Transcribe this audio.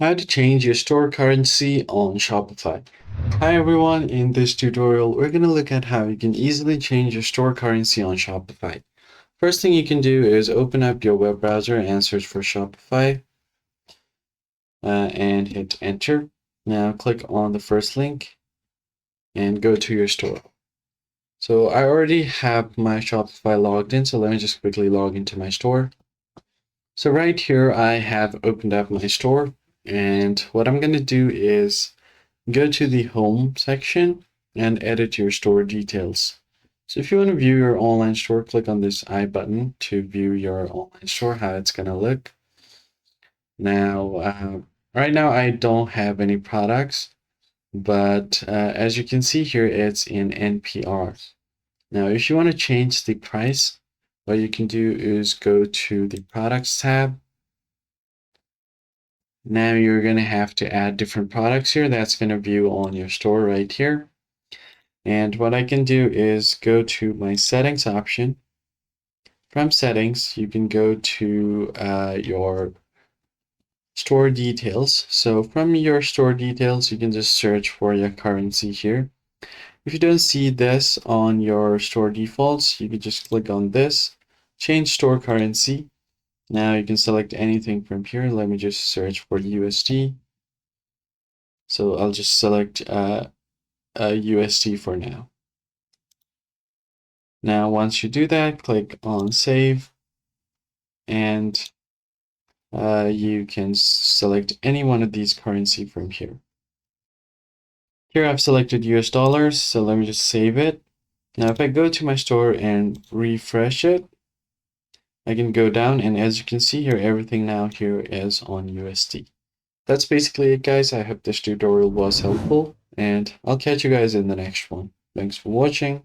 How to change your store currency on Shopify. Hi everyone, in this tutorial we're going to look at how you can easily change your store currency on Shopify. First thing you can do is open up your web browser and search for Shopify and hit enter. Now click on the first link and go to your store. So I already have my Shopify logged in, so let me just quickly log into my store. So right here I have opened up my store, and what I'm going to do is go to the home section and edit your store details. So if you want to view your online store, click on this I button to view your online store, how it's going to look. Now, right now I don't have any products, but as you can see here, it's in NPR. Now, if you want to change the price, what you can do is go to the products tab. Now you're going to have to add different products here. That's going to view on your store right here. And what I can do is go to my settings option. From settings, you can go to your store details. So from your store details, you can just search for your currency here. If you don't see this on your store defaults, you can just click on this, change store currency. Now you can select anything from here. Let me just search for USD. So I'll just select USD for now. Now, once you do that, click on save, and you can select any one of these currency from here. Here I've selected US dollars, so let me just save it. Now, if I go to my store and refresh it, I can go down, and as you can see here, everything now here is on USD. That's basically it, guys. I hope this tutorial was helpful, and I'll catch you guys in the next one. Thanks for watching.